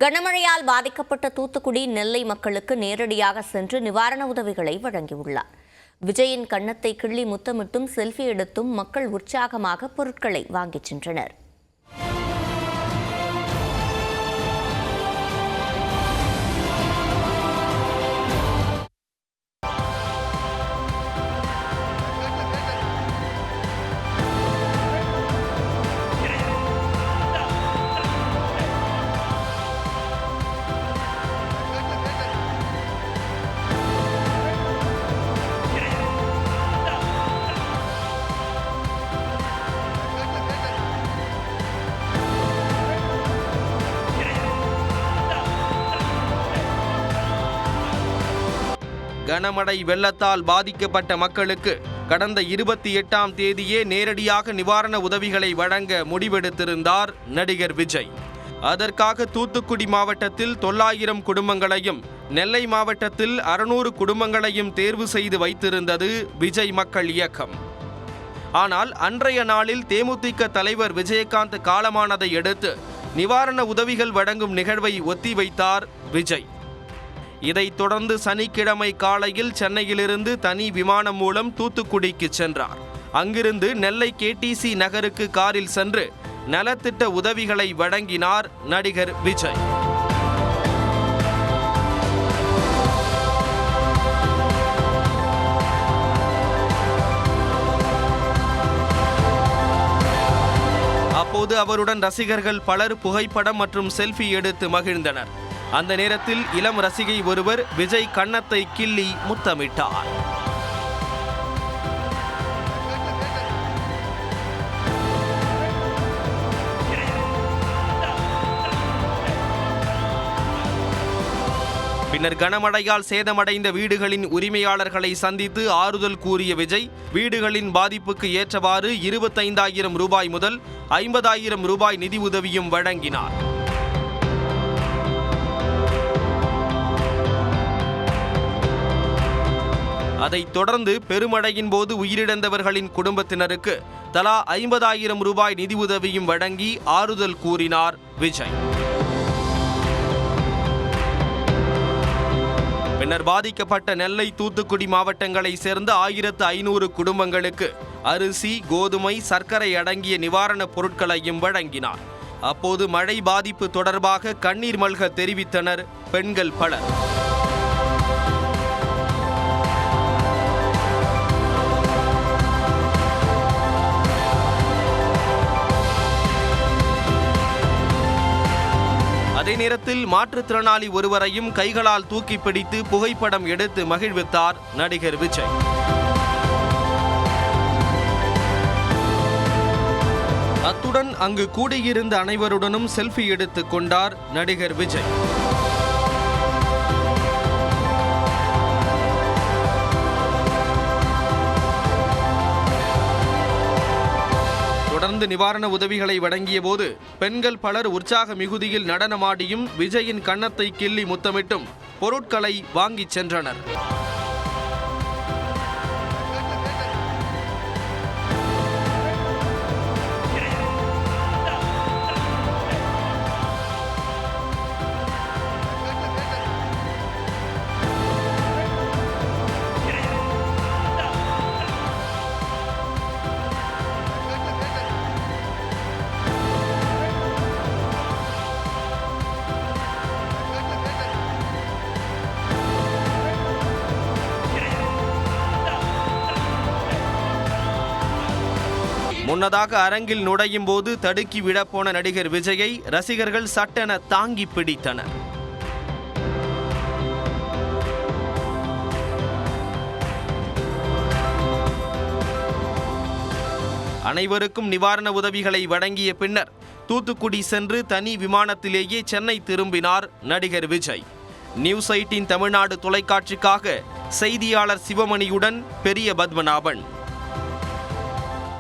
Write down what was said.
கனமழையால் பாதிக்கப்பட்ட தூத்துக்குடி, நெல்லை மக்களுக்கு நேரடியாக சென்று நிவாரண உதவிகளை வழங்கியுள்ளார். விஜயின் கன்னத்தை கிள்ளி முத்தமிட்டும் செல்ஃபி எடுத்தும் மக்கள் உற்சாகமாக பொருட்களை வாங்கிச் சென்றனர். கனமழை வெள்ளத்தால் பாதிக்கப்பட்ட மக்களுக்கு கடந்த 28ஆம் தேதியே நேரடியாக நிவாரண உதவிகளை வழங்க முடிவெடுத்திருந்தார் நடிகர் விஜய். அதற்காக தூத்துக்குடி மாவட்டத்தில் 900 குடும்பங்களையும், நெல்லை மாவட்டத்தில் 600 குடும்பங்களையும் தேர்வு செய்து வைத்திருந்தது விஜய் மக்கள் இயக்கம். ஆனால் அன்றைய நாளில் தேமுதிக தலைவர் விஜயகாந்த் காலமானதை அடுத்து நிவாரண உதவிகள் வழங்கும் நிகழ்வை ஒத்திவைத்தார் விஜய். இதைத் தொடர்ந்து சனிக்கிழமை காலையில் சென்னையிலிருந்து தனி விமானம் மூலம் தூத்துக்குடிக்கு சென்றார். அங்கிருந்து நெல்லை KTC நகருக்கு காரில் சென்று நலத்திட்ட உதவிகளை வழங்கினார் நடிகர் விஜய். அப்போது அவருடன் ரசிகர்கள் பலர் புகைப்படம் மற்றும் செல்ஃபி எடுத்து மகிழ்ந்தனர். அந்த நேரத்தில் இளம் ரசிகை ஒருவர் விஜய் கன்னத்தை கிள்ளி முத்தமிட்டார். பின்னர் கனமழையால் சேதமடைந்த வீடுகளின் உரிமையாளர்களை சந்தித்து ஆறுதல் கூறிய விஜய், வீடுகளின் பாதிப்புக்கு ஏற்றவாறு 25,000 ரூபாய் முதல் 50,000 ரூபாய் நிதி உதவியும் வழங்கினார். அதைத் தொடர்ந்து பெருமழையின் போது உயிரிழந்தவர்களின் குடும்பத்தினருக்கு தலா 50,000 ரூபாய் நிதி உதவியும் வழங்கி ஆறுதல் கூறினார் விஜய். பின்னர் பாதிக்கப்பட்ட நெல்லை, தூத்துக்குடி மாவட்டங்களை சேர்ந்த 1500 குடும்பங்களுக்கு அரிசி, கோதுமை, சர்க்கரை அடங்கிய நிவாரணப் பொருட்களையும் வழங்கினார். அப்போது மழை பாதிப்பு தொடர்பாக கண்ணீர் மல்க தெரிவித்தனர் பெண்கள் பலர். அதே நேரத்தில் மாற்றுத்திறனாளி ஒருவரையும் கைகளால் தூக்கி பிடித்து புகைப்படம் எடுத்து மகிழ்வித்தார் நடிகர் விஜய். அத்துடன் அங்கு கூடியிருந்த அனைவருடனும் செல்ஃபி எடுத்துக் கொண்டார் நடிகர் விஜய். தொடர்ந்து நிவாரண உதவிகளை வழங்கிய போது பெண்கள் பலர் உற்சாக மிகுதியில் நடனமாடியும் விஜயின் கன்னத்தை கிள்ளி முத்தமிட்டும் பொருட்களை வாங்கிச் சென்றனர். முன்னதாக அரங்கில் நுழையும் போது தடுக்கி விடப்போன நடிகர் விஜயை ரசிகர்கள் சட்டென தாங்கி பிடித்தனர். அனைவருக்கும் நிவாரண உதவிகளை வழங்கிய பின்னர் தூத்துக்குடி சென்று தனி விமானத்திலேயே சென்னை திரும்பினார் நடிகர் விஜய். நியூஸ் 18 தமிழ்நாடு தொலைக்காட்சிக்காக செய்தியாளர் சிவமணியுடன் பெரிய பத்மநாபன்.